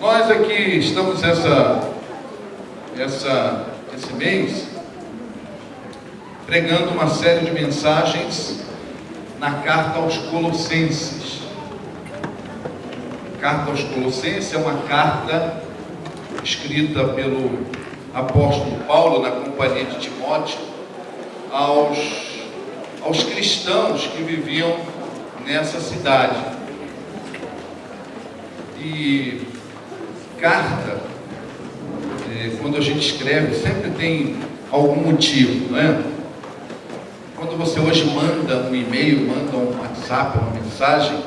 Nós aqui estamos esse mês pregando uma série de mensagens na carta aos Colossenses. A carta aos Colossenses é uma carta escrita pelo apóstolo Paulo na companhia de Timóteo aos cristãos que viviam nessa cidade. E carta, quando a gente escreve, sempre tem algum motivo, não é? Quando você hoje manda um e-mail, manda um WhatsApp, uma mensagem,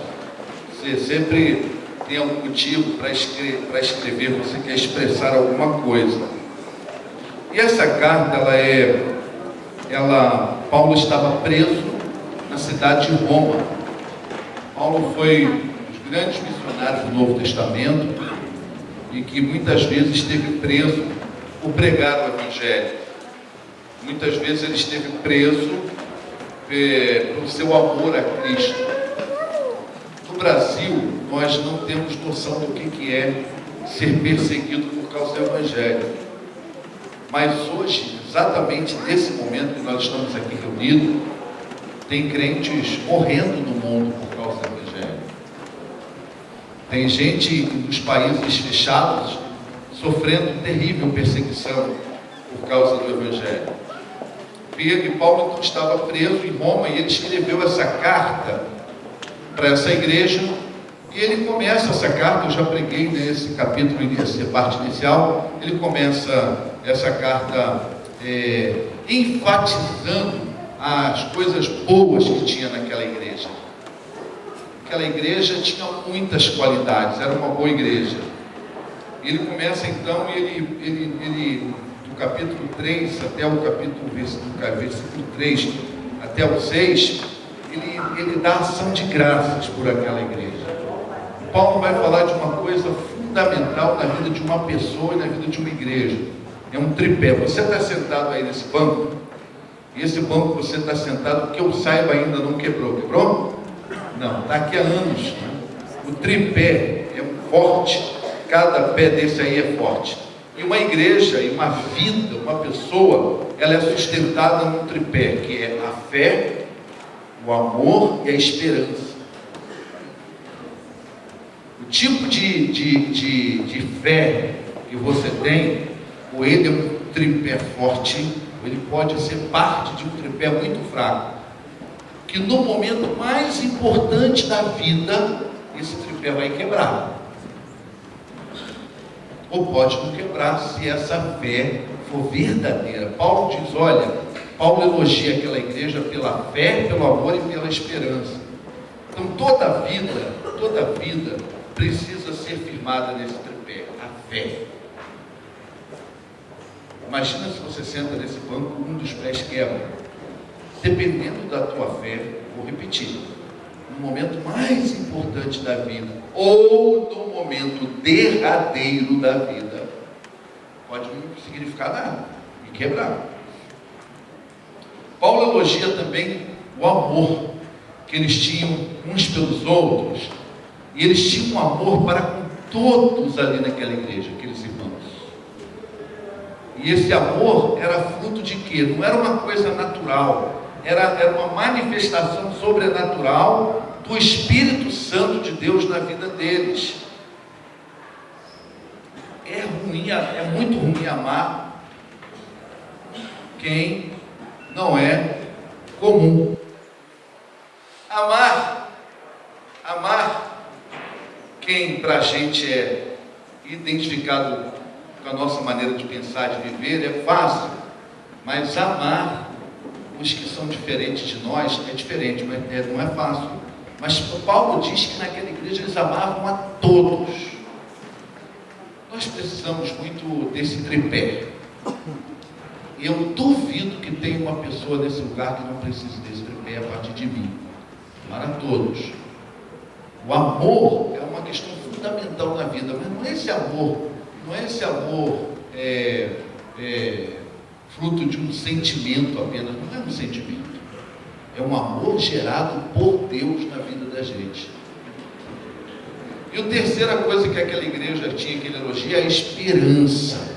você sempre tem algum motivo para escrever, você quer expressar alguma coisa. E essa carta, Paulo estava preso na cidade de Roma. Paulo foi um dos grandes missionários do Novo Testamento e que muitas vezes esteve preso por pregar o Evangelho. Muitas vezes ele esteve preso pelo seu amor a Cristo. No Brasil, nós não temos noção do que é ser perseguido por causa do Evangelho. Mas hoje, exatamente nesse momento que nós estamos aqui reunidos, tem crentes morrendo no mundo por causa do Evangelho. Tem gente nos países fechados sofrendo terrível perseguição por causa do Evangelho. E Paulo então estava preso em Roma e ele escreveu essa carta para essa igreja. E ele começa essa carta, eu já preguei nesse capítulo, nessa parte inicial, ele começa essa carta enfatizando as coisas boas que tinha naquela igreja. Aquela igreja tinha muitas qualidades, era uma boa igreja. Ele começa então, ele do capítulo 3 até o versículo 3 até o 6, ele dá ação de graças por aquela igreja. Paulo vai falar de uma coisa fundamental na vida de uma pessoa e na vida de uma igreja. É um tripé. Você está sentado aí nesse banco, e esse banco que você está sentado, que eu saiba ainda não quebrou. Quebrou? Não, está aqui há anos, né? O tripé é forte, cada pé desse aí é forte. E uma igreja, e uma vida, uma pessoa, ela é sustentada num tripé, que é a fé, o amor e a esperança. O tipo de fé que você tem, ou ele é um tripé forte, ou ele pode ser parte de um tripé muito fraco, que no momento mais importante da vida, esse tripé vai quebrar. Ou pode não quebrar se essa fé for verdadeira. Paulo diz, Paulo elogia aquela igreja pela fé, pelo amor e pela esperança. Então toda vida precisa ser firmada nesse tripé, a fé. Imagina se você senta nesse banco, um dos pés quebra. Dependendo da tua fé, vou repetir, no momento mais importante da vida, ou no momento derradeiro da vida, pode não significar nada e quebrar. Paulo elogia também o amor que eles tinham uns pelos outros, e eles tinham um amor para com todos ali naquela igreja, aqueles irmãos. E esse amor era fruto de quê? Não era uma coisa natural, era uma manifestação sobrenatural do Espírito Santo de Deus na vida deles. É muito ruim amar quem não é comum. Amar quem para a gente é identificado com a nossa maneira de pensar, de viver, é fácil, mas amar os que são diferentes de nós é diferente, mas não é fácil. Mas Paulo diz que naquela igreja eles amavam a todos. Nós precisamos muito desse tripé. E eu duvido que tenha uma pessoa nesse lugar que não precise desse tripé a partir de mim. Amar a todos. O amor é uma questão fundamental na vida, mas não é esse amor fruto de um sentimento apenas, não é um sentimento, é um amor gerado por Deus na vida da gente. E a terceira coisa que aquela igreja tinha que ele elogia é a esperança.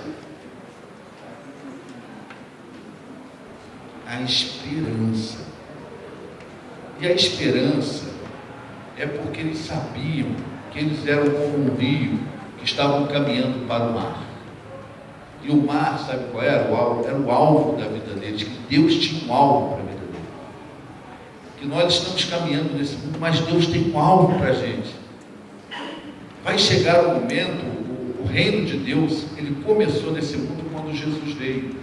A esperança. E a esperança é porque eles sabiam que eles eram como um rio que estavam caminhando para o mar. E o mar, sabe qual era? Era o alvo da vida deles, que Deus tinha um alvo para a vida deles. Que nós estamos caminhando nesse mundo, mas Deus tem um alvo para a gente. Vai chegar o momento, o reino de Deus, ele começou nesse mundo quando Jesus veio.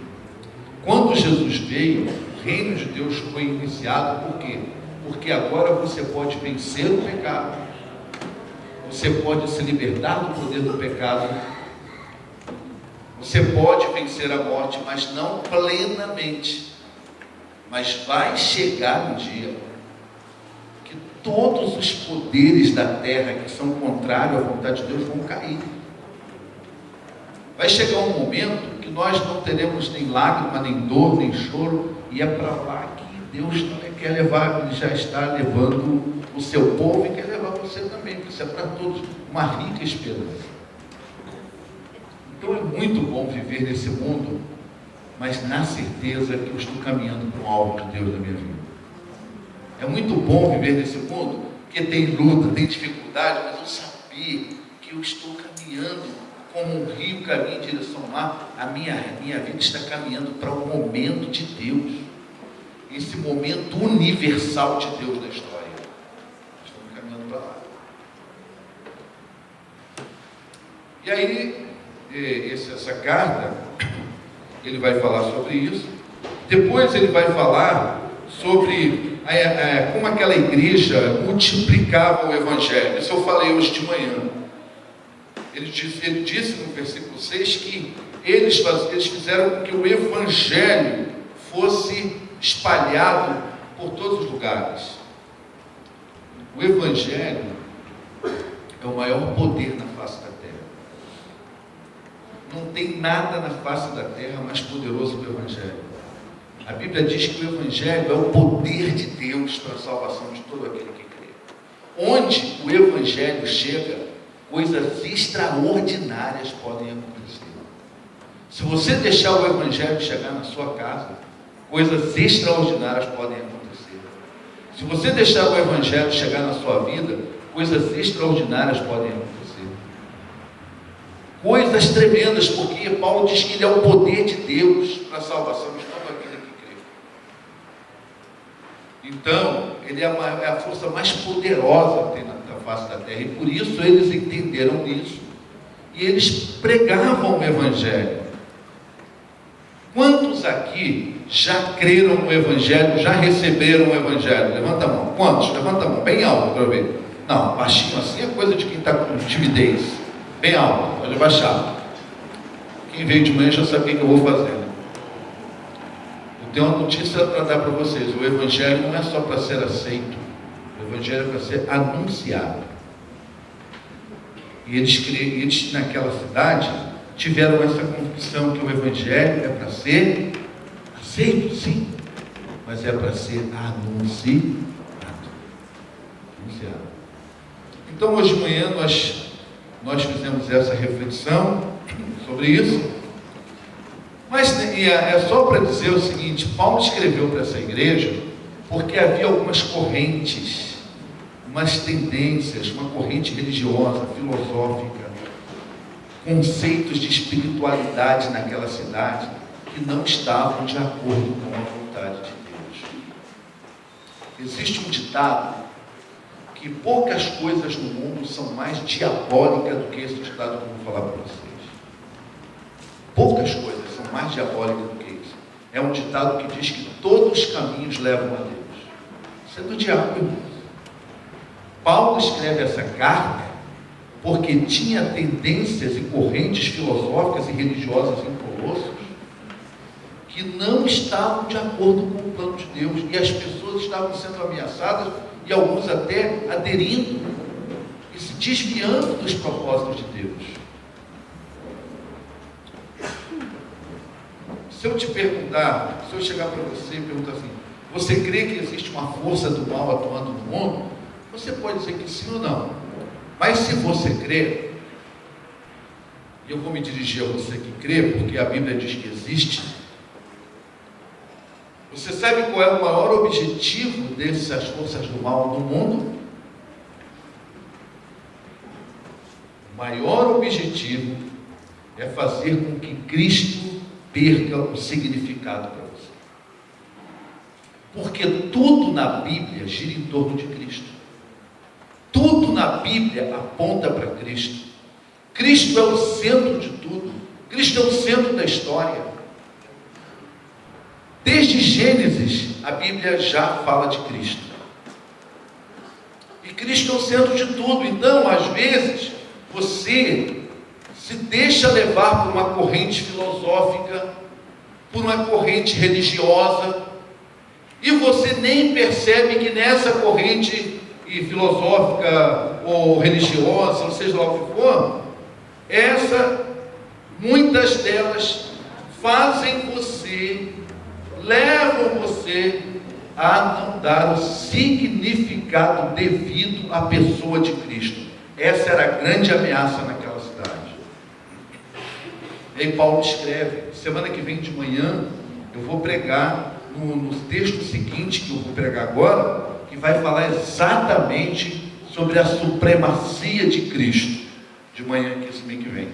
Quando Jesus veio, o reino de Deus foi iniciado. Por quê? Porque agora você pode vencer o pecado. Você pode se libertar do poder do pecado. Você pode vencer a morte, mas não plenamente. Mas vai chegar um dia que todos os poderes da terra que são contrários à vontade de Deus vão cair. Vai chegar um momento que nós não teremos nem lágrima, nem dor, nem choro, e é para lá que Deus quer levar. Ele já está levando o seu povo e quer levar você também, porque isso é para todos uma rica esperança. Então é muito bom viver nesse mundo, mas na certeza que eu estou caminhando para o alvo de Deus na minha vida. É muito bom viver nesse mundo, porque tem luta, tem dificuldade, mas eu saber que eu estou caminhando como um rio caminha em direção ao mar. A minha vida está caminhando para o momento de Deus, esse momento universal de Deus na história. Estamos caminhando para lá. E aí, essa carta, ele vai falar sobre isso. Depois ele vai falar sobre como aquela igreja multiplicava o evangelho. Isso eu falei hoje de manhã. Ele disse no versículo 6 que eles fizeram com que o evangelho fosse espalhado por todos os lugares. O evangelho é o maior poder na face da terra. Não tem nada na face da terra mais poderoso que o evangelho. A Bíblia diz que o evangelho é o poder de Deus para a salvação de todo aquele que crê. Onde o evangelho chega, coisas extraordinárias podem acontecer. Se você deixar o evangelho chegar na sua casa, coisas extraordinárias podem acontecer. Se você deixar o evangelho chegar na sua vida, coisas extraordinárias podem acontecer. Coisas tremendas, porque Paulo diz que ele é o poder de Deus para a salvação de todo aquele que crê. Então, ele é a força mais poderosa que tem na face da terra, e por isso eles entenderam isso, e eles pregavam o evangelho. Quantos aqui já creram no evangelho, já receberam o evangelho? Levanta a mão. Quantos? Levanta a mão, bem alto para eu ver. Não, baixinho assim é coisa de quem está com timidez. Bem alto, pode baixar. Quem veio de manhã já sabe o que eu vou fazer. Eu tenho uma notícia para dar para vocês. O evangelho não é só para ser aceito. O evangelho é para ser anunciado. E eles naquela cidade tiveram essa convicção que o evangelho é para ser aceito, sim, mas é para ser anunciado. Então hoje de manhã nós fizemos essa reflexão sobre isso, mas é só para dizer o seguinte: Paulo escreveu para essa igreja porque havia algumas correntes, umas tendências, uma corrente religiosa, filosófica, conceitos de espiritualidade naquela cidade que não estavam de acordo com a vontade de Deus. Existe um ditado que poucas coisas no mundo são mais diabólicas do que esse ditado que eu vou falar para vocês. Poucas coisas são mais diabólicas do que isso. É um ditado que diz que todos os caminhos levam a Deus. Isso é do diabo, irmãos. Paulo escreve essa carta porque tinha tendências e correntes filosóficas e religiosas em Colossos que não estavam de acordo com o plano de Deus, e as pessoas estavam sendo ameaçadas, e alguns até aderindo e se desviando dos propósitos de Deus. Se eu te perguntar, se eu chegar para você e perguntar assim: você crê que existe uma força do mal atuando no mundo? Você pode dizer que sim ou não. Mas se você crê, e eu vou me dirigir a você que crê, porque a Bíblia diz que existe, você sabe qual é o maior objetivo dessas forças do mal no mundo? O maior objetivo é fazer com que Cristo perca o significado para você. Porque tudo na Bíblia gira em torno de Cristo. Tudo na Bíblia aponta para Cristo. Cristo é o centro de tudo. Cristo é o centro da história. Desde Gênesis, a Bíblia já fala de Cristo. E Cristo é o centro de tudo. Então, às vezes, você se deixa levar por uma corrente filosófica, por uma corrente religiosa, e você nem percebe que nessa corrente filosófica ou religiosa, ou seja lá o que for, muitas delas levam você a não dar o significado devido à pessoa de Cristo. Essa era a grande ameaça naquela cidade. E aí Paulo escreve, semana que vem de manhã, eu vou pregar no texto seguinte, que eu vou pregar agora, que vai falar exatamente sobre a supremacia de Cristo, de manhã, que esse mês que vem.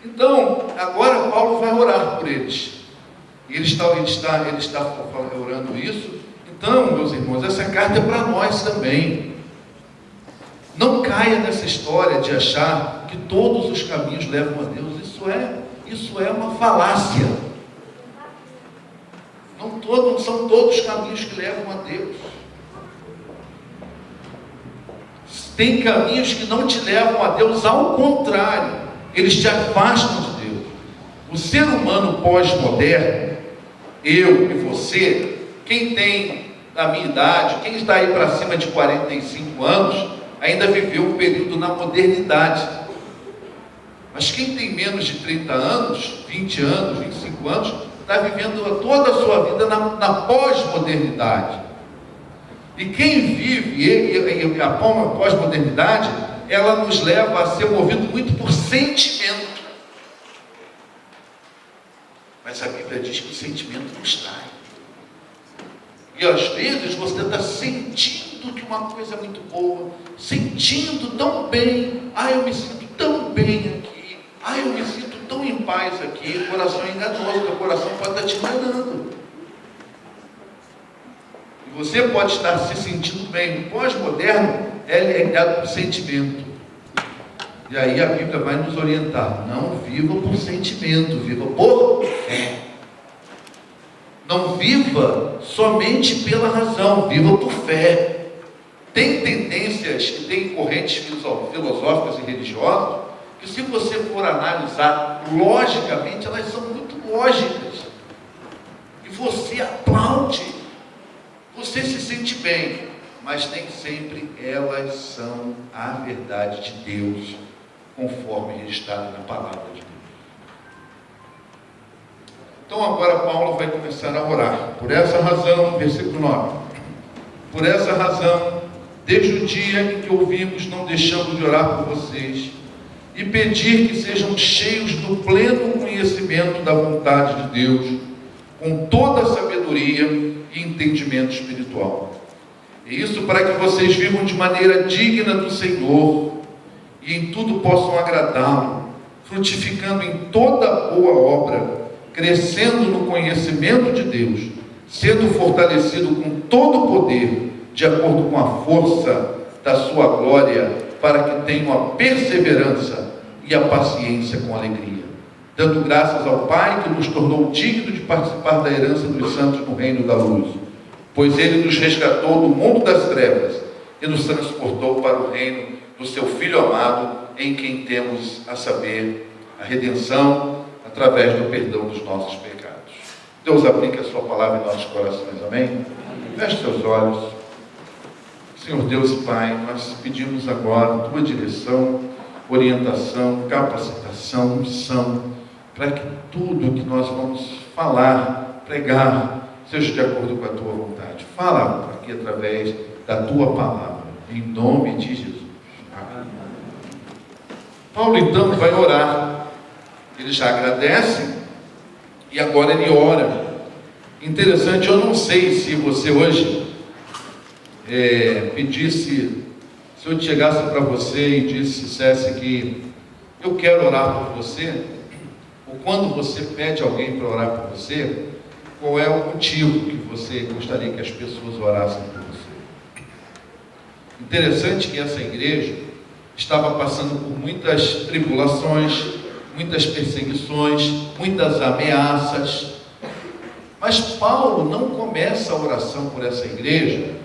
Então, agora Paulo vai orar por eles. E ele está orando isso. Então, meus irmãos, essa carta é para nós também. Não caia nessa história de achar que todos os caminhos levam a Deus. Isso é uma falácia. Não são todos os caminhos que levam a Deus. Tem caminhos que não te levam a Deus, ao contrário, eles te afastam de Deus. O ser humano pós-moderno, eu e você, quem tem a minha idade, quem está aí para cima de 45 anos, ainda viveu um período na modernidade. Mas quem tem menos de 30 anos, 20 anos, 25 anos, está vivendo toda a sua vida na pós-modernidade. E quem vive a pós-modernidade, ela nos leva a ser movido muito por sentimento. Mas a Bíblia diz que o sentimento nos trai. E às vezes você está sentindo que uma coisa é muito boa, sentindo tão bem, eu me sinto tão bem aqui, eu me sinto tão em paz aqui. O coração é enganoso, o coração pode estar te enganando. E você pode estar se sentindo bem. O pós-moderno é guiado por sentimento. E aí a Bíblia vai nos orientar: não viva por sentimento, viva por fé. Não viva somente pela razão, viva por fé. Tem tendências e tem correntes filosóficas e religiosas que, se você for analisar logicamente, elas são muito lógicas. E você aplaude, você se sente bem, mas nem sempre elas são a verdade de Deus, conforme registrado na palavra de Deus. Então agora Paulo vai começar a orar. Por essa razão, versículo 9. Por essa razão, desde o dia em que ouvimos, não deixamos de orar por vocês e pedir que sejam cheios do pleno conhecimento da vontade de Deus, com toda a sabedoria e entendimento espiritual. E isso para que vocês vivam de maneira digna do Senhor e em tudo possam agradá-lo, frutificando em toda boa obra, crescendo no conhecimento de Deus, sendo fortalecido com todo o poder, de acordo com a força da sua glória, para que tenham a perseverança e a paciência com alegria, dando graças ao Pai que nos tornou dignos de participar da herança dos santos no reino da luz, pois Ele nos resgatou do mundo das trevas e nos transportou para o reino do seu Filho amado, em quem temos, a saber, a redenção através do perdão dos nossos pecados. Deus aplique a sua palavra em nossos corações, amém? Feche seus olhos. Senhor Deus e Pai, nós pedimos agora a tua direção, orientação, capacitação, unção, para que tudo que nós vamos falar, pregar, seja de acordo com a tua vontade. Fala aqui através da tua palavra, em nome de Jesus. Paulo então vai orar. Ele já agradece e agora ele ora. Interessante, eu não sei se você hoje pedisse, se eu chegasse para você e dissesse que eu quero orar por você, ou quando você pede alguém para orar por você, qual é o motivo que você gostaria que as pessoas orassem por você? Interessante que essa igreja estava passando por muitas tribulações, muitas perseguições, muitas ameaças, mas Paulo não começa a oração por essa igreja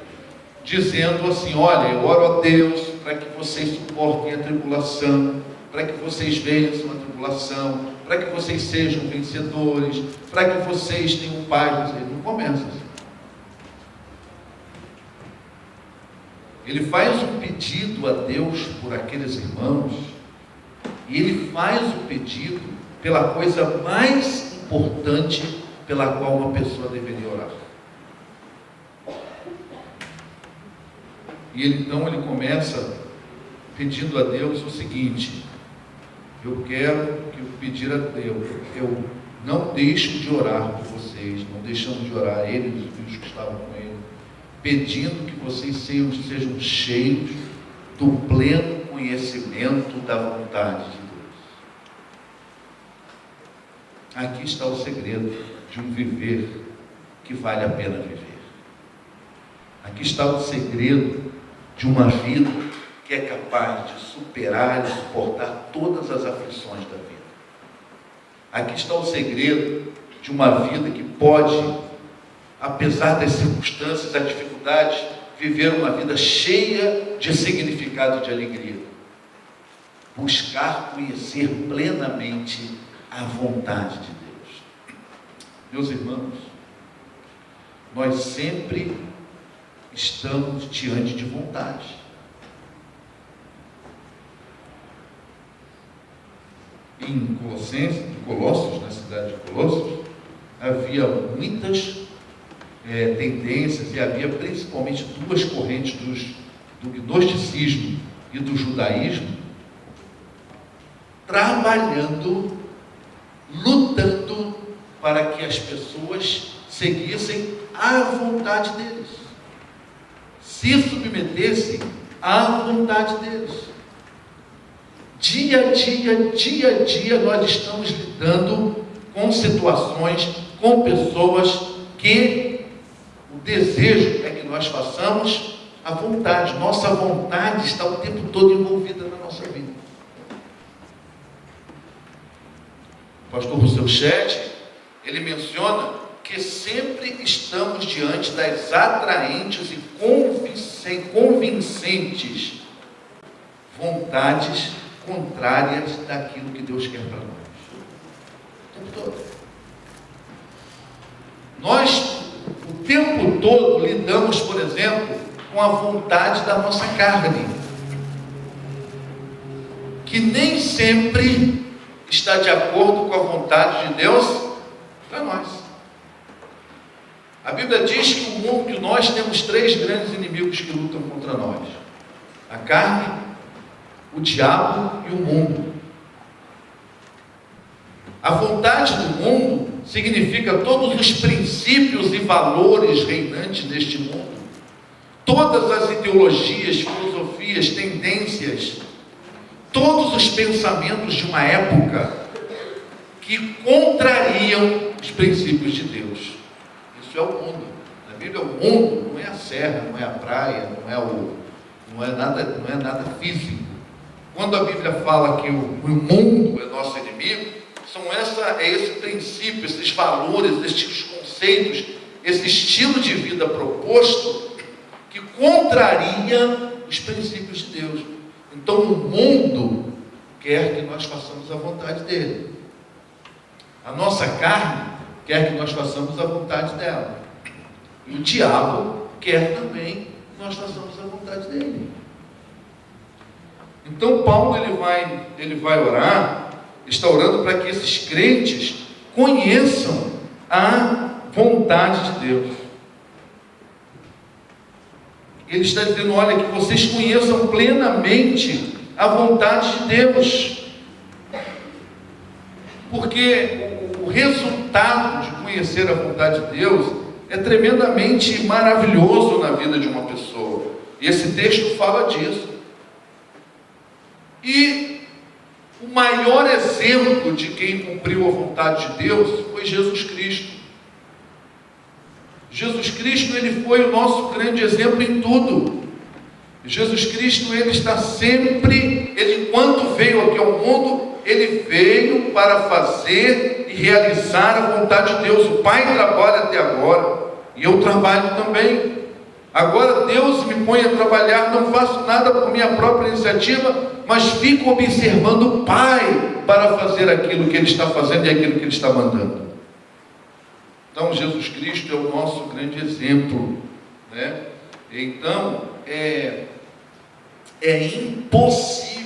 dizendo assim: olha, eu oro a Deus para que vocês suportem a tribulação, para que vocês vençam a tribulação, para que vocês sejam vencedores, para que vocês tenham paz. Ele não começa assim. Ele faz um pedido a Deus por aqueles irmãos, e ele faz o pedido pela coisa mais importante pela qual uma pessoa deveria orar. E então ele começa pedindo a Deus o seguinte: eu quero pedir a Deus, eu não deixo de orar por vocês, não deixamos de orar, eles e os que estavam com ele, pedindo que vocês sejam cheios do pleno conhecimento da vontade de Deus. Aqui está o segredo de um viver que vale a pena viver. Aqui está o segredo de uma vida que é capaz de superar e suportar todas as aflições da vida. Aqui está o segredo de uma vida que pode, apesar das circunstâncias, das dificuldades, viver uma vida cheia de significado e de alegria. Buscar conhecer plenamente a vontade de Deus. Meus irmãos, nós sempre estamos diante de vontade. Em Colossos, na cidade de Colossos, havia muitas tendências, e havia principalmente duas correntes do gnosticismo e do judaísmo, trabalhando, lutando para que as pessoas seguissem à vontade deles, se submetessem à vontade deles. Dia a dia, nós estamos lidando com situações, com pessoas que o desejo é que nós façamos a vontade. Nossa vontade está o tempo todo envolvida na nossa vida. O pastor Rousseau Chet, ele menciona que sempre estamos diante das atraentes e convincentes vontades contrárias daquilo que Deus quer para nós. O tempo todo. Nós, o tempo todo, lidamos, por exemplo, com a vontade da nossa carne, que nem sempre está de acordo com a vontade de Deus para nós. A Bíblia diz que nós temos três grandes inimigos que lutam contra nós: a carne, o diabo e o mundo. A vontade do mundo significa todos os princípios e valores reinantes neste mundo, todas as ideologias, filosofias, tendências, todos os pensamentos de uma época que contrariam os princípios de Deus. Isso é o mundo. Na Bíblia, o mundo não é a serra, não é a praia, não é nada físico. Quando a Bíblia fala que o mundo é nosso inimigo, é esse princípio, esses valores, esses conceitos, esse estilo de vida proposto que contraria os princípios de Deus. Então o mundo quer que nós façamos a vontade dele. A nossa carne quer que nós façamos a vontade dela. E o diabo quer também que nós façamos a vontade dele. Então Paulo ele vai orar, está orando para que esses crentes conheçam a vontade de Deus. Ele está dizendo: olha, que vocês conheçam plenamente a vontade de Deus. porque o resultado de conhecer a vontade de Deus é tremendamente maravilhoso na vida de uma pessoa. E esse texto fala disso. E o maior exemplo de quem cumpriu a vontade de Deus foi Jesus Cristo. Jesus Cristo, ele foi o nosso grande exemplo em tudo. Jesus Cristo, ele está sempre, ele enquanto veio aqui ao mundo, ele veio para fazer e realizar a vontade de Deus. O Pai trabalha até agora, e eu trabalho também. Agora Deus me põe a trabalhar, não faço nada por minha própria iniciativa, mas fico observando o Pai para fazer aquilo que Ele está fazendo e aquilo que Ele está mandando. Então Jesus Cristo é o nosso grande exemplo, né? Então é impossível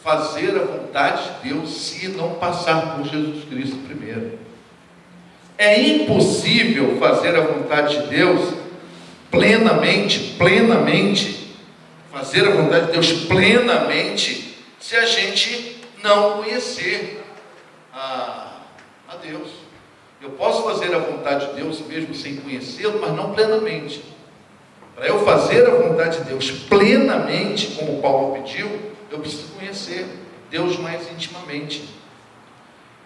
fazer a vontade de Deus se não passar por Jesus Cristo primeiro. É impossível fazer a vontade de Deus plenamente, fazer a vontade de Deus plenamente, se a gente não conhecer a Deus. Eu posso fazer a vontade de Deus mesmo sem conhecê-lo, mas não plenamente. Para eu fazer a vontade de Deus plenamente, como Paulo pediu, eu preciso conhecer Deus mais intimamente.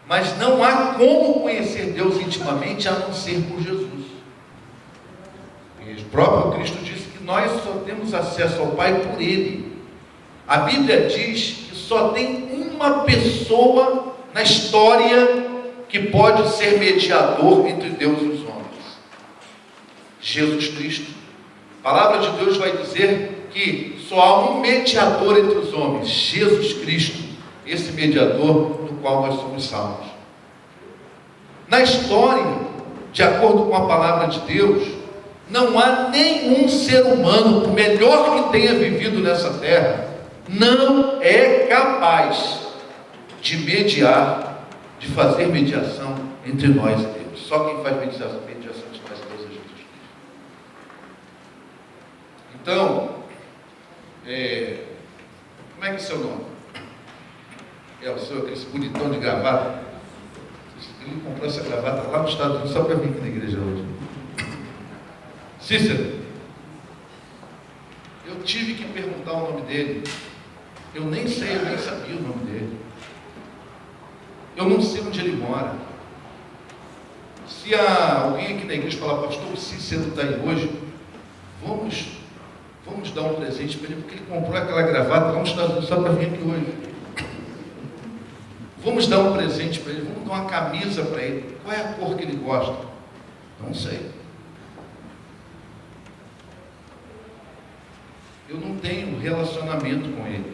Mas não há como conhecer Deus intimamente a não ser por Jesus. E o próprio Cristo disse que nós só temos acesso ao Pai por Ele. A Bíblia diz que só tem uma pessoa na história que pode ser mediador entre Deus e os homens: Jesus Cristo. A palavra de Deus vai dizer que só há um mediador entre os homens: Jesus Cristo, esse mediador no qual nós somos salvos. Na história, de acordo com a palavra de Deus, não há nenhum ser humano, por melhor que tenha vivido nessa terra, não é capaz de mediar, de fazer mediação entre nós e Deus. Só quem faz mediação entre nós e Deus é Jesus Cristo. Então, como é que é o seu nome? É o seu, esse bonitão de gravata. Ele comprou essa gravata lá nos Estados Unidos só para vir aqui na igreja hoje. Cícero. Eu tive que perguntar o nome dele. Eu nem sabia o nome dele. Eu não sei onde ele mora. Se alguém aqui na igreja falar: pastor, o Cícero está aí hoje, vamos dar um presente para ele, porque ele comprou aquela gravata lá nos Estados Unidos só para vir aqui hoje. Vamos dar um presente para ele, vamos dar uma camisa para ele. Qual é a cor que ele gosta? Não sei. Eu não tenho relacionamento com ele.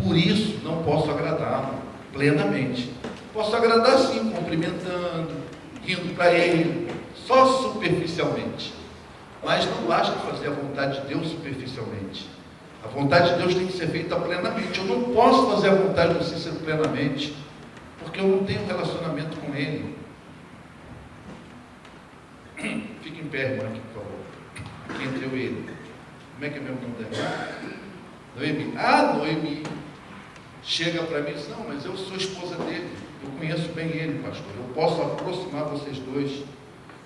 Por isso, não posso agradá-lo plenamente. Posso agradar sim, cumprimentando, rindo para ele, só superficialmente. Mas não basta fazer a vontade de Deus superficialmente. A vontade de Deus tem que ser feita plenamente. Eu não posso fazer a vontade do Cícero plenamente, porque eu não tenho relacionamento com ele. Fique em pé, irmão, aqui, por favor. Aqui entre eu e ele. Como é que é mesmo o nome dela? Noemi. Noemi chega para mim e diz: não, mas eu sou esposa dele. Eu conheço bem ele, pastor. Eu posso aproximar vocês dois.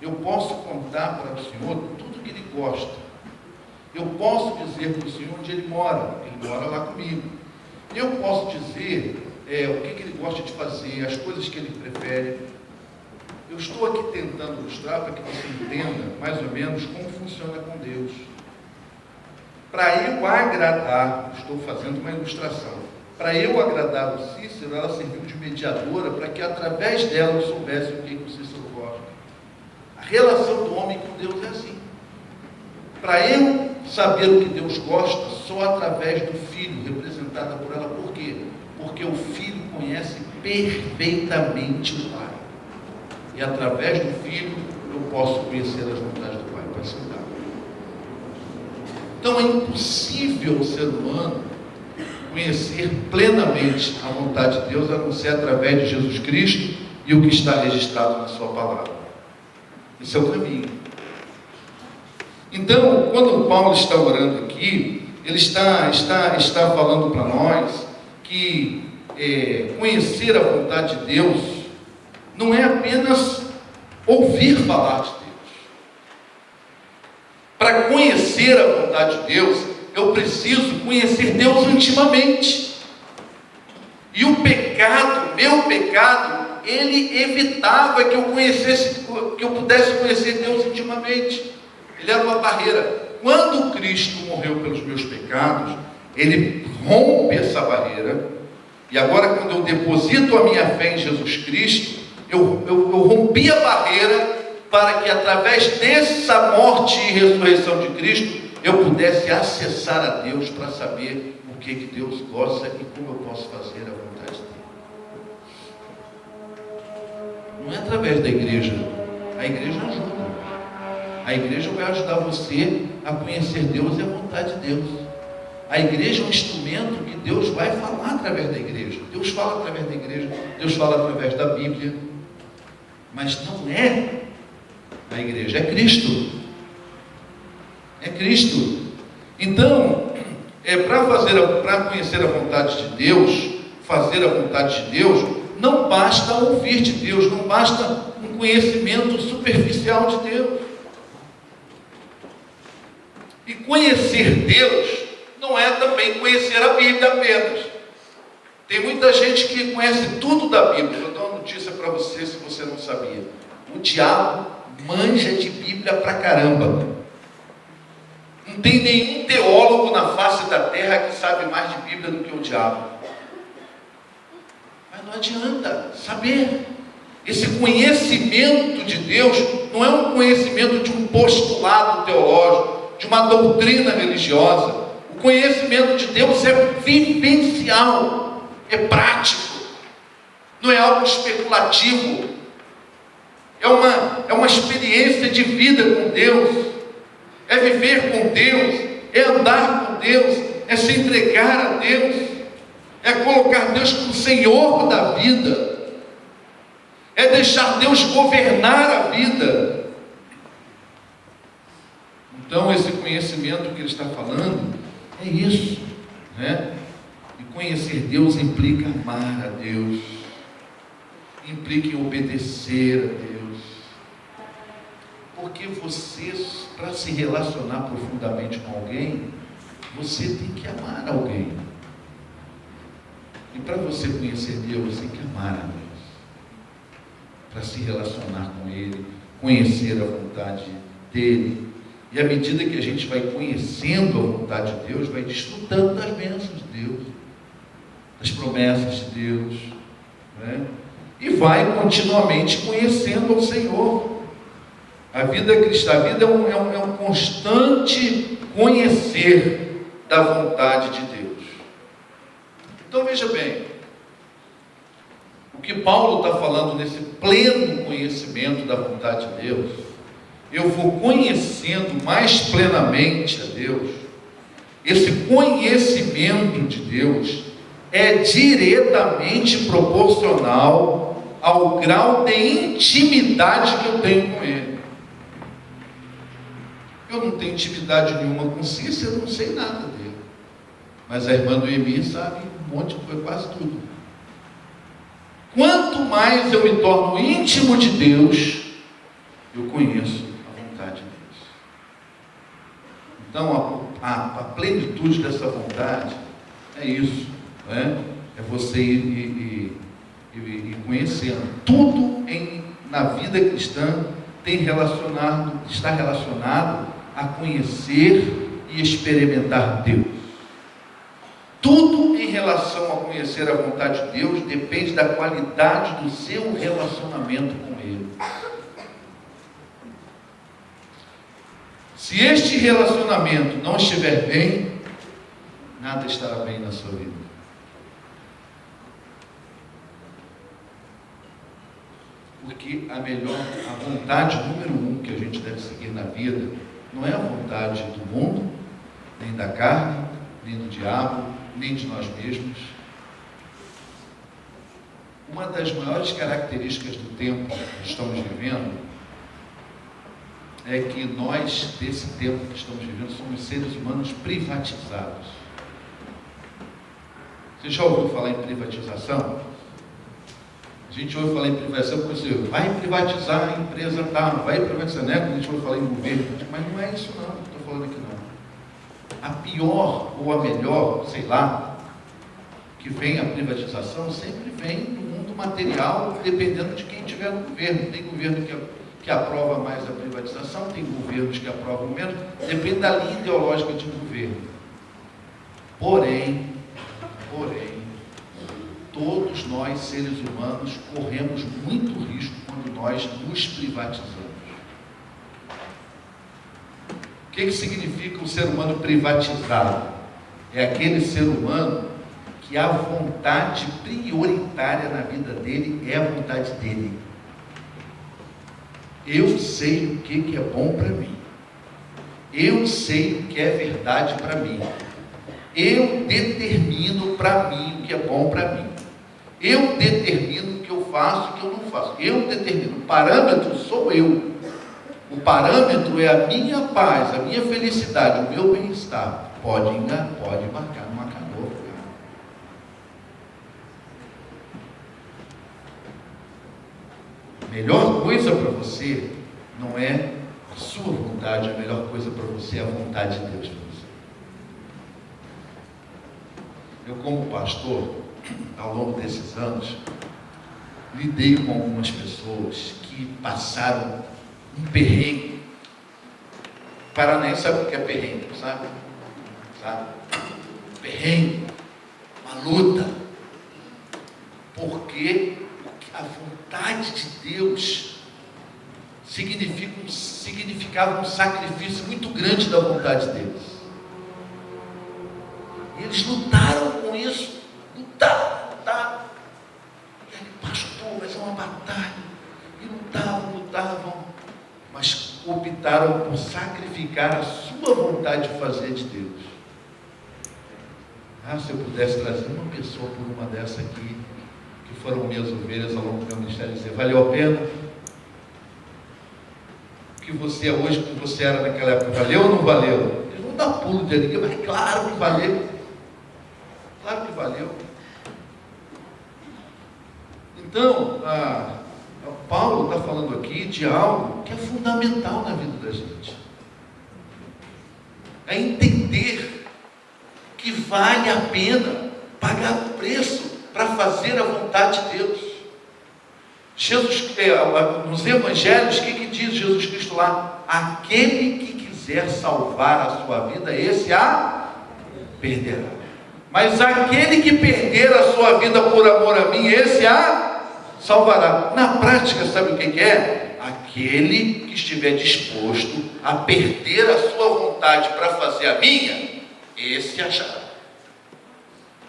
Eu posso contar para o senhor tudo que ele gosta. Eu posso dizer para o senhor onde ele mora. Ele mora lá comigo. Eu posso dizer o que ele gosta de fazer, as coisas que ele prefere. Eu estou aqui tentando ilustrar para que você entenda mais ou menos como funciona com Deus. Para eu agradar, estou fazendo uma ilustração. Para eu agradar o Cícero, ela serviu de mediadora para que através dela eu soubesse o que o Cícero gosta. A relação do homem com Deus é assim. Para eu saber o que Deus gosta, só através do Filho, representada por ela. Por quê? Porque o Filho conhece perfeitamente o Pai. E através do Filho, eu posso conhecer as vontades do Pai. Pode sentar. Então é impossível o ser humano conhecer plenamente a vontade de Deus, a não ser através de Jesus Cristo e o que está registrado na sua palavra. Esse é o caminho. Então, quando Paulo está orando aqui, ele está falando para nós que conhecer a vontade de Deus não é apenas ouvir falar de Deus. Para conhecer a vontade de Deus, eu preciso conhecer Deus intimamente. E o pecado, meu pecado, ele evitava que eu pudesse conhecer Deus intimamente. Ele era uma barreira. Quando Cristo morreu pelos meus pecados, ele rompe essa barreira. E agora, quando eu deposito a minha fé em Jesus Cristo, eu rompi a barreira para que, através dessa morte e ressurreição de Cristo, eu pudesse acessar a Deus para saber o que Deus gosta e como eu posso fazer a vontade dele. Não é através da igreja. A igreja ajuda. A igreja vai ajudar você a conhecer Deus e a vontade de Deus. A igreja é um instrumento que Deus vai falar através da igreja. Deus fala através da igreja, Deus fala através da Bíblia. Mas não é a igreja, é Cristo. É Cristo. Então, para conhecer a vontade de Deus, fazer a vontade de Deus, não basta ouvir de Deus, não basta um conhecimento superficial de Deus. E conhecer Deus não é também conhecer a Bíblia apenas. Tem muita gente que conhece tudo da Bíblia. Eu dou uma notícia para você, se você não sabia. O diabo manja de Bíblia pra caramba. Não tem nenhum teólogo na face da terra que sabe mais de Bíblia do que o diabo. Mas não adianta saber. Esse conhecimento de Deus não é um conhecimento de um postulado teológico, de uma doutrina religiosa. O conhecimento de Deus é vivencial, é prático, não é algo especulativo, é uma experiência de vida com Deus, é viver com Deus, é andar com Deus, é se entregar a Deus, é colocar Deus como Senhor da vida, é deixar Deus governar a vida. Então, esse conhecimento que ele está falando é isso, né? E conhecer Deus implica amar a Deus, implica em obedecer a Deus, porque você, para se relacionar profundamente com alguém, você tem que amar alguém. E para você conhecer Deus, você tem que amar a Deus, para se relacionar com Ele, conhecer a vontade dEle. E à medida que a gente vai conhecendo a vontade de Deus, vai desfrutando das bênçãos de Deus, das promessas de Deus, né? E vai continuamente conhecendo ao Senhor. A vida cristã, a vida é um constante conhecer da vontade de Deus. Então veja bem, o que Paulo está falando nesse pleno conhecimento da vontade de Deus, eu vou conhecendo mais plenamente a Deus. Esse conhecimento de Deus é diretamente proporcional ao grau de intimidade que eu tenho com Ele. Eu não tenho intimidade nenhuma com Cícero, eu não sei nada dele. Mas a irmã Noemi sabe um monte, foi quase tudo. Quanto mais eu me torno íntimo de Deus, eu conheço a vontade de Deus. Então, a plenitude dessa vontade é isso, né? É você ir conhecendo. Tudo na vida cristã está relacionado a conhecer e experimentar Deus. Tudo em relação a conhecer a vontade de Deus depende da qualidade do seu relacionamento com Ele. Se este relacionamento não estiver bem, nada estará bem na sua vida. Porque a vontade número 1 que a gente deve seguir na vida não é a vontade do mundo, nem da carne, nem do diabo, nem de nós mesmos. Uma das maiores características do tempo que estamos vivendo é que nós, desse tempo que estamos vivendo, somos seres humanos privatizados. Você já ouviu falar em privatização? A gente ouve falar em privatização porque você vai privatizar a empresa, tá? Vai privatizar, né? Quando a gente ouve falar em governo, mas não é isso não, estou falando aqui não. A pior ou a melhor, sei lá, que vem a privatização, sempre vem do mundo material, dependendo de quem tiver no governo. Tem governo que aprova mais a privatização, tem governos que aprovam menos, depende da linha ideológica de um governo. Porém, todos nós, seres humanos, corremos muito risco quando nós nos privatizamos. O que significa um ser humano privatizado? É aquele ser humano que a vontade prioritária na vida dele é a vontade dele. Eu sei o que é bom para mim. Eu sei o que é verdade para mim. Eu determino para mim o que é bom para mim. Eu determino o que eu faço e o que eu não faço. Eu determino. O parâmetro sou eu. O parâmetro é a minha paz, a minha felicidade, o meu bem-estar. Pode marcar numa canoa. A melhor coisa para você não é a sua vontade, a melhor coisa para você é a vontade de Deus para você. Eu, como pastor, ao longo desses anos, lidei com algumas pessoas que passaram um perrengue. Paranaense sabe o que é perrengue, sabe? Perrengue, uma luta, porque a vontade de Deus significava um sacrifício muito grande da vontade deles. E eles lutaram com isso, lutaram. E aí, pastor, mas é uma batalha. E lutavam, mas optaram por sacrificar a sua vontade de fazer de Deus. Se eu pudesse trazer uma pessoa por uma dessa aqui, que foram minhas ovelhas ao longo do meu ministério, dizer, valeu a pena? O que você é hoje, o que você era naquela época, valeu ou não valeu? Eles vão dar pulo de ninguém, mas claro que valeu. Claro que valeu. Então, Paulo está falando aqui de algo que é fundamental na vida da gente. É entender que vale a pena pagar o preço para fazer a vontade de Deus. Jesus, nos evangelhos, o que diz Jesus Cristo lá? Aquele que quiser salvar a sua vida, esse a perderá. Mas aquele que perder a sua vida por amor a mim, esse a salvará. Na prática, sabe o que é? Aquele que estiver disposto a perder a sua vontade para fazer a minha, esse achará.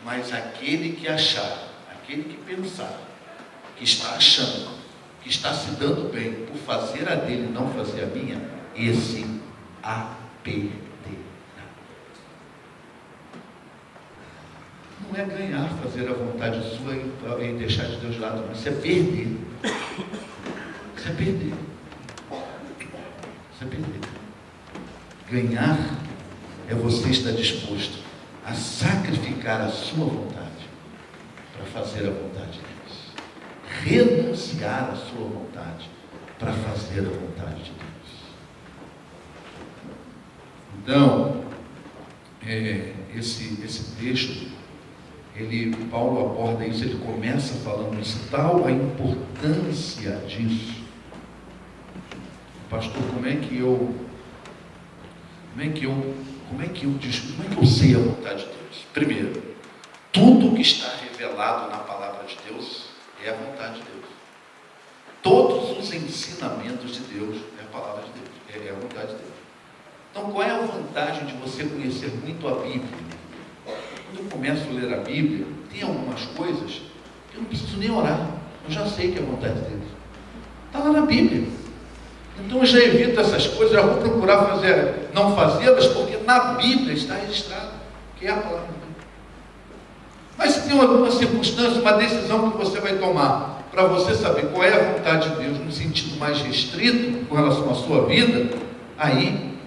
Mas aquele que achar, aquele que pensar, que está achando, que está se dando bem por fazer a dele e não fazer a minha, esse a perderá. Não é ganhar, fazer a vontade sua e deixar de Deus de lado, mas isso é perder. Isso é perder. Isso é perder. Ganhar é você estar disposto a sacrificar a sua vontade para fazer a vontade de Deus. Renunciar à sua vontade para fazer a vontade de Deus. Então, esse texto, Paulo aborda isso, ele começa falando isso, tal a importância disso. Pastor, como é que eu sei a vontade de Deus? Primeiro, tudo que está revelado na palavra de Deus é a vontade de Deus. Todos os ensinamentos de Deus é a palavra de Deus, é a vontade de Deus. Então, qual é a vantagem de você conhecer muito a Bíblia? Quando eu começo a ler a Bíblia, tem algumas coisas que eu não preciso nem orar, eu já sei que é a vontade de Deus. Está lá na Bíblia. Então eu já evito essas coisas, já vou procurar não fazê-las, porque na Bíblia está registrado, que é a palavra de Deus. Mas se tem alguma circunstância, uma decisão que você vai tomar, para você saber qual é a vontade de Deus, no sentido mais restrito, com relação à sua vida, aí,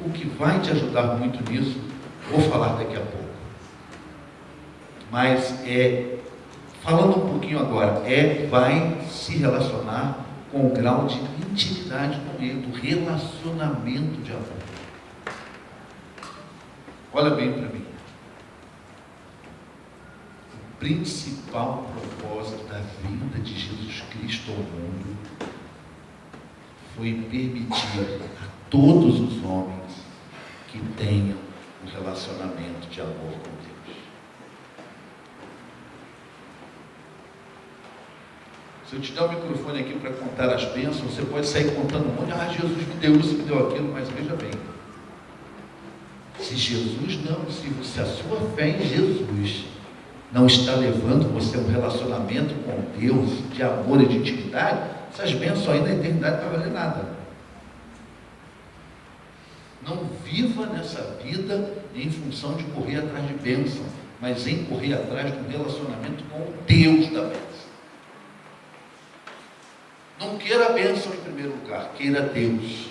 o que vai te ajudar muito nisso, vou falar daqui a pouco. mas falando um pouquinho agora, vai se relacionar com o grau de intimidade com Ele, do relacionamento de amor. Olha bem para mim. O principal propósito da vinda de Jesus Cristo ao mundo foi permitir a todos os homens que tenham um relacionamento de amor com Deus. Se eu te der o microfone aqui para contar as bênçãos, você pode sair contando um monte. Jesus me deu isso, me deu aquilo, mas veja bem. Se se a sua fé em Jesus não está levando você a um relacionamento com Deus, de amor e de intimidade, essas bênçãos aí na eternidade não vai valer nada. Não viva nessa vida em função de correr atrás de bênção, mas em correr atrás de um relacionamento com o Deus da bênção. Não queira a bênção em primeiro lugar, queira Deus,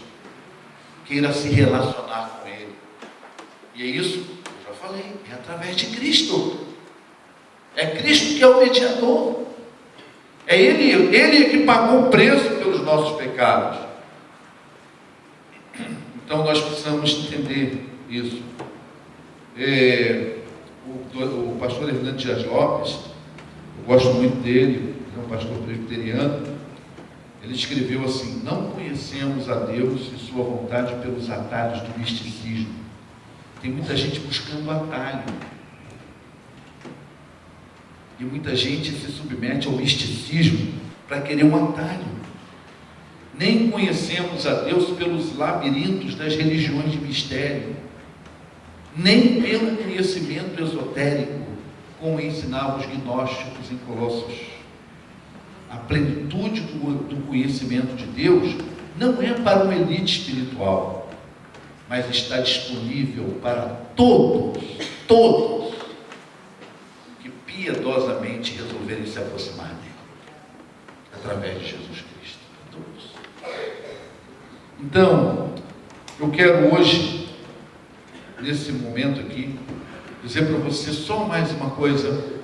queira se relacionar com Ele. E é isso, eu já falei, é através de Cristo. É Cristo que é o mediador. É Ele que pagou o preço pelos nossos pecados. Então nós precisamos entender isso. O pastor Hernando Dias Lopes, eu gosto muito dele, é um pastor presbiteriano. Ele escreveu assim: não conhecemos a Deus e sua vontade pelos atalhos do misticismo. Tem muita gente buscando atalho. E muita gente se submete ao misticismo para querer um atalho. Nem conhecemos a Deus pelos labirintos das religiões de mistério, nem pelo conhecimento esotérico, como ensinavam os gnósticos em Colossos. A plenitude do conhecimento de Deus não é para uma elite espiritual, mas está disponível para todos que piedosamente resolverem se aproximar dele, através de Jesus Cristo. Todos. Então, eu quero hoje, nesse momento aqui, dizer para você só mais uma coisa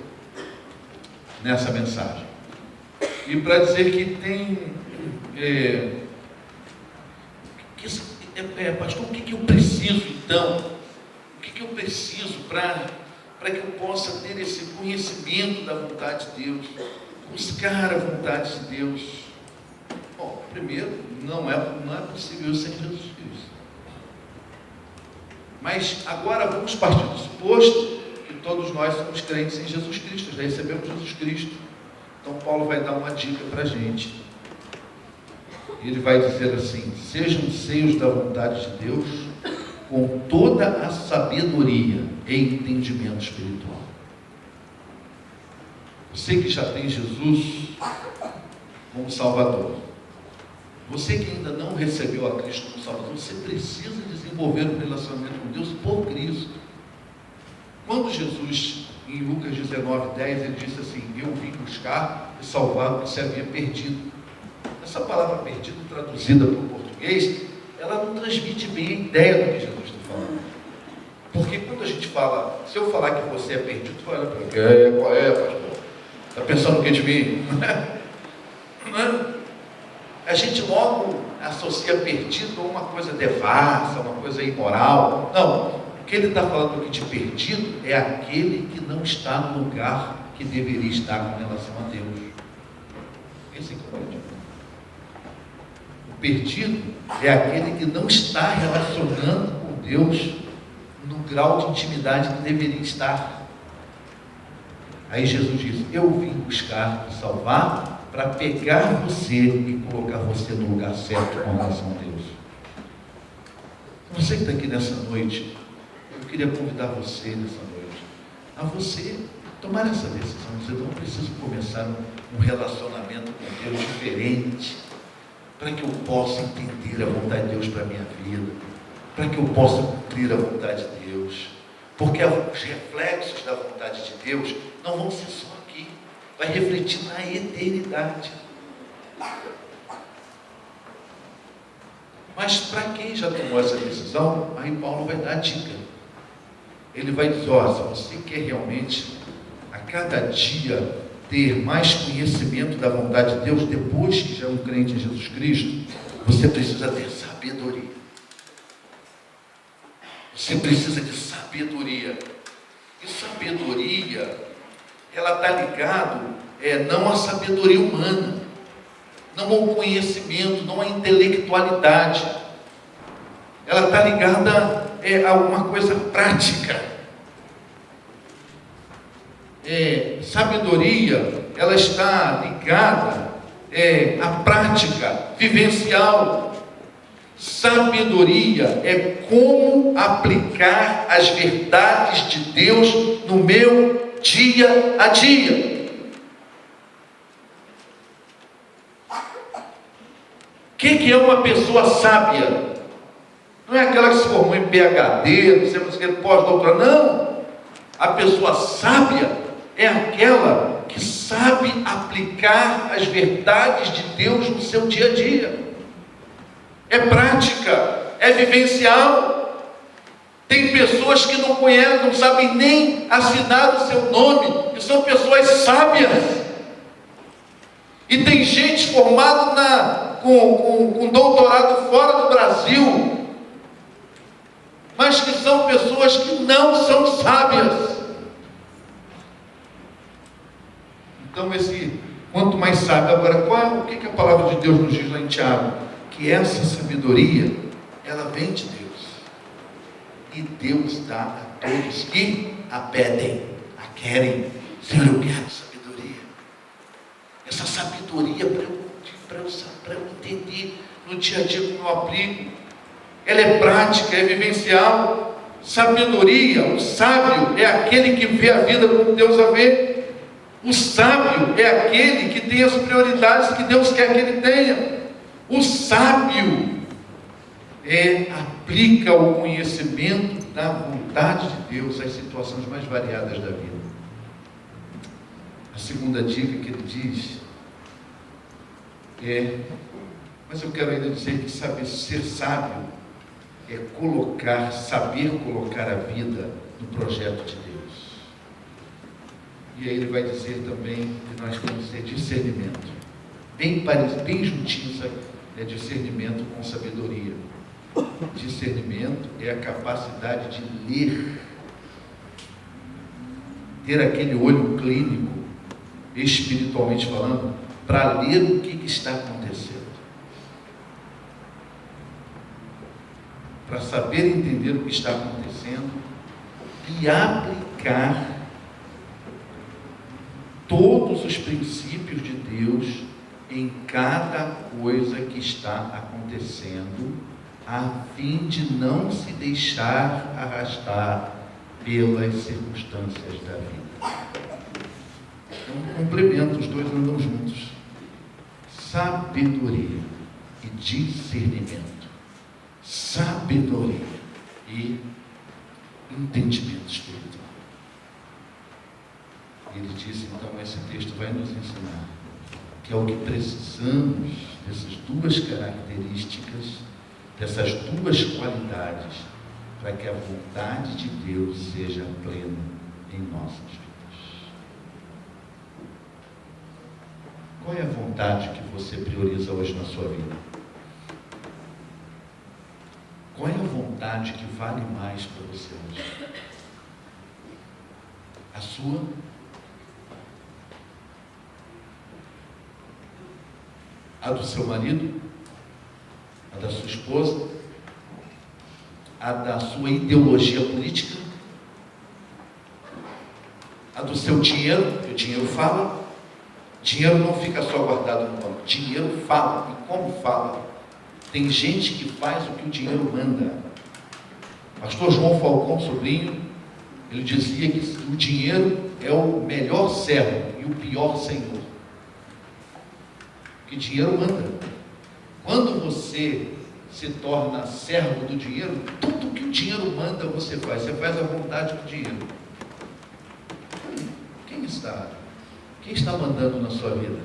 nessa mensagem. E para dizer que tem... pastor, o que eu preciso então? O que eu preciso para que eu possa ter esse conhecimento da vontade de Deus? Buscar a vontade de Deus? Bom, primeiro, não é possível sem Jesus Cristo. Mas agora vamos partir do suposto que todos nós somos crentes em Jesus Cristo, já recebemos Jesus Cristo. Então Paulo vai dar uma dica para a gente. Ele vai dizer assim: sejam cheios da vontade de Deus, com toda a sabedoria e entendimento espiritual. Você que já tem Jesus como Salvador, você que ainda não recebeu a Cristo como Salvador, você precisa desenvolver um relacionamento com Deus por Cristo. Quando Jesus, em Lucas 19:10, ele disse assim: eu vim buscar e salvar o que se havia perdido. Essa palavra perdido, traduzida para o português, ela não transmite bem a ideia do que Jesus está falando. Porque quando a gente fala, se eu falar que você é perdido, tu olha para mim: qual é, pastor? Está pensando o que de mim? Não é? A gente logo associa perdido a uma coisa devassa, uma coisa imoral. Não, o que ele está falando aqui de perdido é aquele que não está no lugar que deveria estar com relação a Deus. Esse é o perdido. O perdido é aquele que não está relacionando com Deus no grau de intimidade que deveria estar. Aí Jesus diz: eu vim buscar e salvar, para pegar você e colocar você no lugar certo com relação a Deus. Você que está aqui nessa noite, eu queria convidar você nessa noite a você tomar essa decisão. Você não precisa começar um relacionamento com Deus diferente, para que eu possa entender a vontade de Deus para a minha vida, para que eu possa cumprir a vontade de Deus, porque os reflexos da vontade de Deus não vão ser só aqui, vai refletir na eternidade. Mas para quem já tomou essa decisão, aí Paulo vai dar a dica. Ele vai dizer: se você quer realmente cada dia ter mais conhecimento da vontade de Deus, depois que já é um crente em Jesus Cristo, você precisa ter sabedoria. Você precisa de sabedoria. E sabedoria, ela está ligada não à sabedoria humana, não ao conhecimento, não à intelectualidade. Ela está ligada a alguma coisa prática. Sabedoria, ela está ligada à prática vivencial. Sabedoria é como aplicar as verdades de Deus no meu dia a dia. O que é uma pessoa sábia? Não é aquela que se formou em PhD, não sei o que, pós-doutorado, não. A pessoa sábia é aquela que sabe aplicar as verdades de Deus no seu dia a dia. É prática, é vivencial. Tem pessoas que não conhecem, não sabem nem assinar o seu nome, e são pessoas sábias. E tem gente formada com doutorado fora do Brasil, mas que são pessoas que não são sábias. Então, quanto mais sábio. Agora, o que a palavra de Deus nos diz lá em Tiago? Que essa sabedoria, ela vem de Deus. E Deus dá a todos que a pedem, a querem. Senhor, eu quero sabedoria. Essa sabedoria para eu entender no dia a dia como eu aplico. Ela é prática, é vivencial. Sabedoria, o sábio é aquele que vê a vida como Deus a vê. O sábio é aquele que tem as prioridades que Deus quer que ele tenha. O sábio aplica o conhecimento da vontade de Deus às situações mais variadas da vida. A segunda dica que ele diz mas eu quero ainda dizer que ser sábio é saber colocar a vida no projeto de Deus. E aí ele vai dizer também que nós temos que ter discernimento. Bem juntinho, discernimento com sabedoria. Discernimento é a capacidade de ler, ter aquele olho clínico, espiritualmente falando, para ler o que está acontecendo, para saber entender o que está acontecendo e aplicar todos os princípios de Deus em cada coisa que está acontecendo, a fim de não se deixar arrastar pelas circunstâncias da vida. É um complemento, os dois andam juntos. Sabedoria e discernimento. Sabedoria e entendimento espiritual. Ele disse, então, esse texto vai nos ensinar que é o que precisamos dessas duas características, dessas duas qualidades, para que a vontade de Deus seja plena em nossas vidas. Qual é a vontade que você prioriza hoje na sua vida? Qual é a vontade que vale mais para você hoje? A sua? A do seu marido? A da sua esposa? A da sua ideologia política? A do seu dinheiro? Porque o dinheiro fala. Dinheiro não fica só guardado no banco. Dinheiro fala. E como fala? Tem gente que faz o que o dinheiro manda. Pastor João Falcão, sobrinho, ele dizia que o dinheiro é o melhor servo e o pior senhor. Porque dinheiro manda. Quando você se torna servo do dinheiro, tudo que o dinheiro manda você faz a vontade do dinheiro. Quem está mandando na sua vida?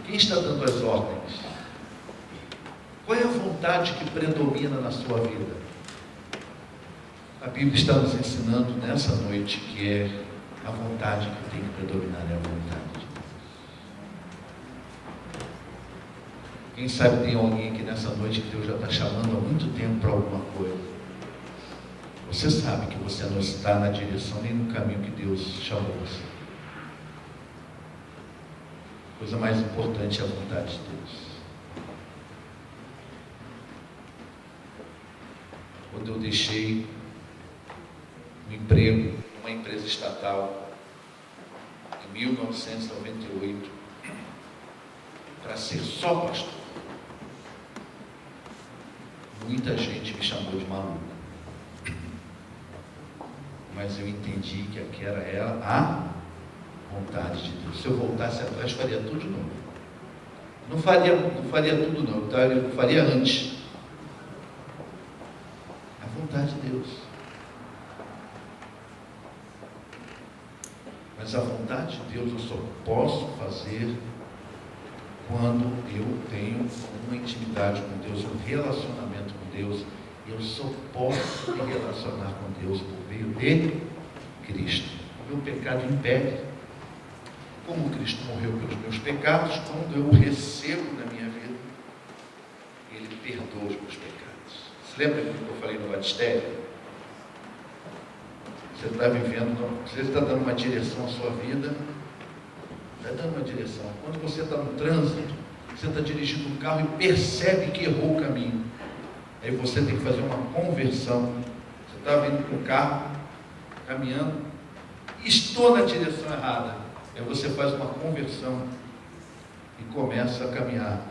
Quem está dando as ordens? Qual é a vontade que predomina na sua vida? A Bíblia está nos ensinando nessa noite que é A vontade que tem que predominar é a vontade de Deus. Quem sabe tem alguém aqui nessa noite que Deus já está chamando há muito tempo para alguma coisa. Você sabe que você não está na direção nem no caminho que Deus chamou você. A coisa mais importante é a vontade de Deus. Quando eu deixei um emprego numa empresa estatal em 1998 para ser só pastor, muita gente me chamou de maluco, mas eu entendi que aquela era a vontade de Deus. Se eu voltasse atrás, faria tudo de novo. Não faria tudo não, eu faria antes. A vontade de Deus. Mas a vontade de Deus eu só posso fazer quando eu tenho uma intimidade com Deus, um relacionamento com Deus. Eu só posso me relacionar com Deus por meio de Cristo. O meu pecado impede. Como Cristo morreu pelos meus pecados, quando eu o recebo na minha vida, Ele perdoa os meus pecados. Você lembra do que eu falei no batistério? Você está vivendo, você está dando uma direção à sua vida, está dando uma direção. Quando você está no trânsito, você está dirigindo um carro e percebe que errou o caminho. Aí você tem que fazer uma conversão. Você está vindo com o carro, caminhando, e estou na direção errada. Aí você faz uma conversão e começa a caminhar.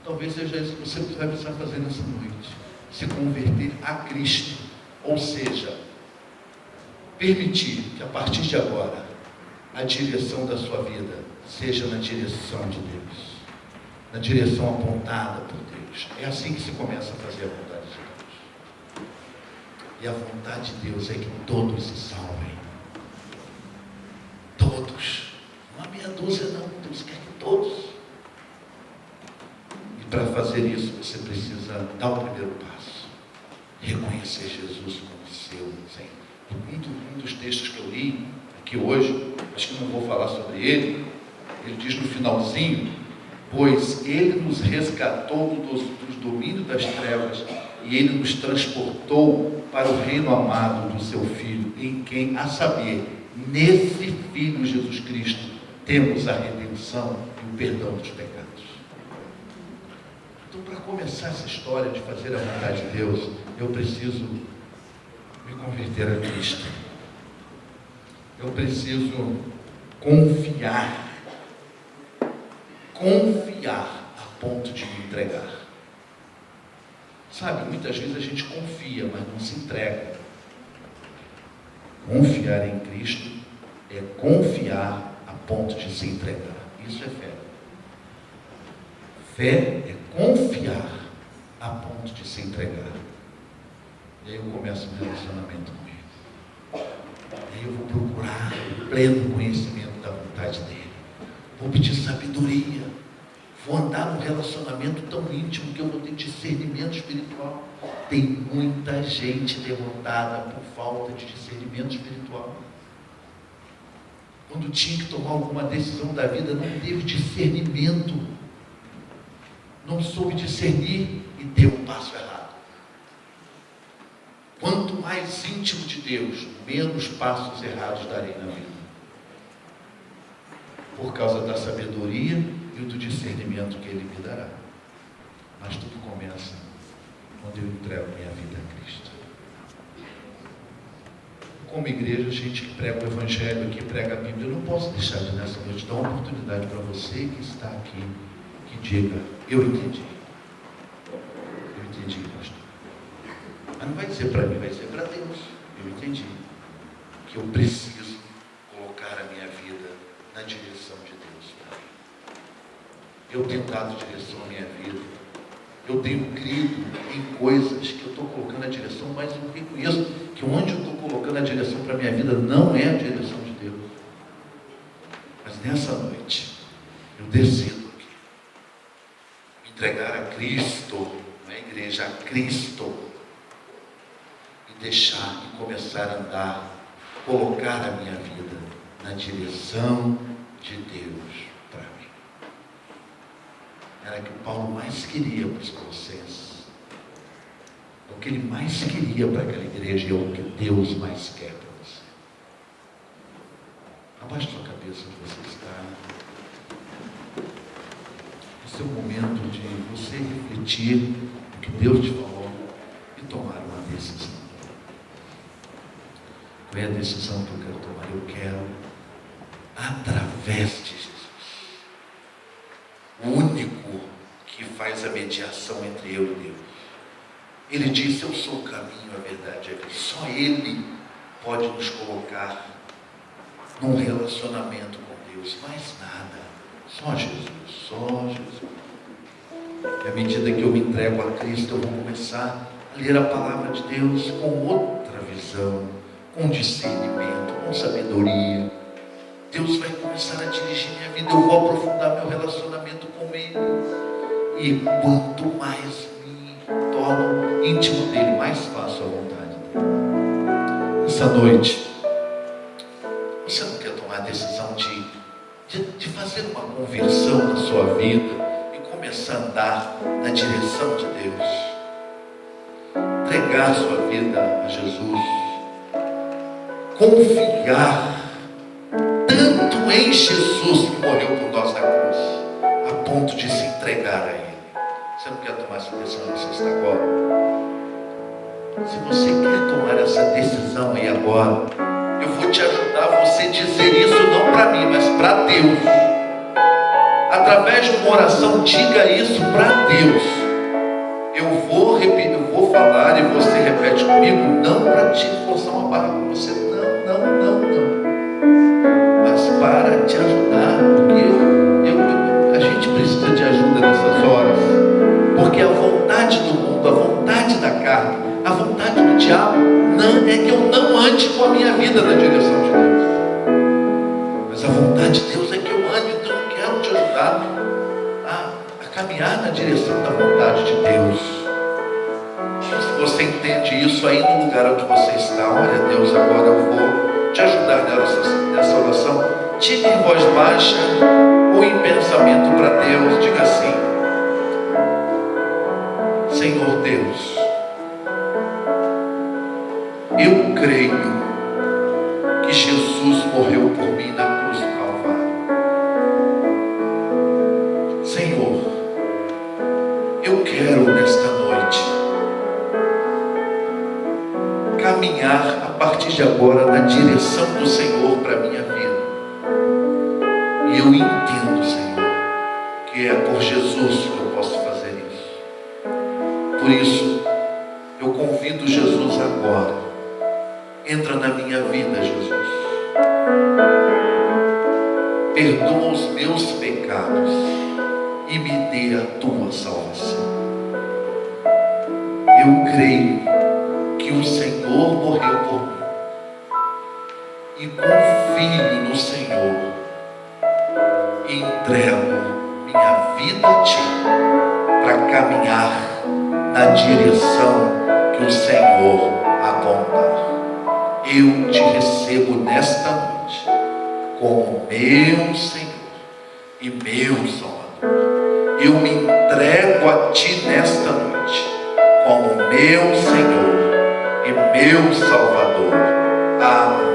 Talvez seja isso que você vai precisar fazer nessa noite. Se converter a Cristo. Ou seja, permitir que a partir de agora a direção da sua vida seja na direção de Deus, na direção apontada por Deus. É assim que se começa a fazer a vontade de Deus. E a vontade de Deus é que todos se salvem. Todos. Não há meia dúzia não. Deus quer que todos. E para fazer isso você precisa dar o primeiro passo. Reconhecer Jesus como seu Senhor. Um dos textos que eu li aqui hoje, acho que não vou falar sobre ele, ele diz no finalzinho: pois ele nos resgatou dos domínios das trevas e ele nos transportou para o reino amado do seu Filho, em quem, a saber, nesse Filho Jesus Cristo, temos a redenção e o perdão dos pecados. Então, para começar essa história de fazer a vontade de Deus, eu preciso me converter a Cristo. Eu preciso confiar a ponto de me entregar. Sabe, muitas vezes a gente confia, mas não se entrega. Confiar em Cristo é confiar a ponto de se entregar. Isso é fé. Fé é confiar a ponto de se entregar. E aí eu começo um relacionamento com Ele. E aí eu vou procurar o pleno conhecimento da vontade dEle. Vou pedir sabedoria. Vou andar num relacionamento tão íntimo que eu vou ter discernimento espiritual. Tem muita gente derrotada por falta de discernimento espiritual. Quando tinha que tomar alguma decisão da vida, não teve discernimento. Não soube discernir e deu um passo errado. Quanto mais íntimo de Deus, menos passos errados darei na vida. Por causa da sabedoria e do discernimento que Ele me dará. Mas tudo começa quando eu entrego minha vida a Cristo. Como igreja, a gente que prega o Evangelho, que prega a Bíblia, eu não posso deixar de nessa noite dar uma oportunidade para você que está aqui, que diga: eu entendi. Eu entendi, pastor. Mas não vai dizer para mim, vai dizer para Deus: eu entendi que eu preciso colocar a minha vida na direção de Deus. Eu tenho dado direção à minha vida, eu tenho crido em coisas que eu estou colocando a direção, mas eu reconheço que onde eu estou colocando a direção para a minha vida não é a direção de Deus. Mas nessa noite eu decido aqui me entregar a Cristo, na igreja, a Cristo, e deixar e começar a andar, colocar a minha vida na direção de Deus para mim. Era o que Paulo mais queria para os Colossenses. É o que ele mais queria para aquela igreja, e é o que Deus mais quer para você. Abaixe sua cabeça onde você está. Esse é o momento de você refletir o que Deus te falou e tomar uma decisão. Qual é a decisão que eu quero tomar? Eu quero, através de Jesus, o único que faz a mediação entre eu e Deus. Ele disse: eu sou o caminho, a verdade e a vida. Só Ele pode nos colocar num relacionamento com Deus, mais nada. Só Jesus, só Jesus. E à medida que eu me entrego a Cristo, eu vou começar a ler a palavra de Deus com outra visão, com discernimento, com sabedoria. Deus vai começar a dirigir minha vida, eu vou aprofundar meu relacionamento com Ele. E quanto mais me torno íntimo dEle, mais faço a vontade dEle. Essa noite, você não quer tomar a decisão de fazer uma conversão na sua vida e começar a andar na direção de Deus? Entregar sua vida a Jesus, confiar tanto em Jesus que morreu por nós na cruz, a ponto de se entregar a Ele. Você não quer tomar essa decisão onde você está agora? Se você quer tomar essa decisão aí agora, eu vou te ajudar a você dizer isso não para mim, mas para Deus. Através de uma oração, diga isso para Deus. Eu vou repetir, eu vou falar e você repete comigo, não para te forçar uma barra com você, não. Mas para te ajudar, porque a gente precisa de ajuda nessas horas. Porque a vontade do mundo, a vontade da carne, a vontade do diabo, não é que eu não ande com a minha vida na direção de Deus. Mas a vontade de Deus é que eu ande, então eu quero te ajudar a caminhar na direção da vontade de Deus. Se você entende isso aí no lugar onde você está, olha Deus, agora eu vou te ajudar nessa oração. Diga em voz baixa ou em pensamento para Deus, diga assim: Senhor Deus, eu creio que Jesus morreu por mim na cruz do Calvário. Senhor, eu quero nesta noite caminhar a partir de agora na direção do Senhor para a minha vida. E eu entendo, Senhor, que é por Jesus que eu posso fazer isso. Por isso, eu convido Jesus agora. Entra na minha vida, Jesus. Perdoa os meus pecados e me dê a tua salvação. Eu creio que o Senhor morreu por mim e confio no Senhor e entrego minha vida a Ti para caminhar na direção que o Senhor apontar. Eu te recebo nesta noite como meu Senhor e meu Salvador. Eu me entrego a Ti nesta noite como meu Senhor e meu Salvador. Amém.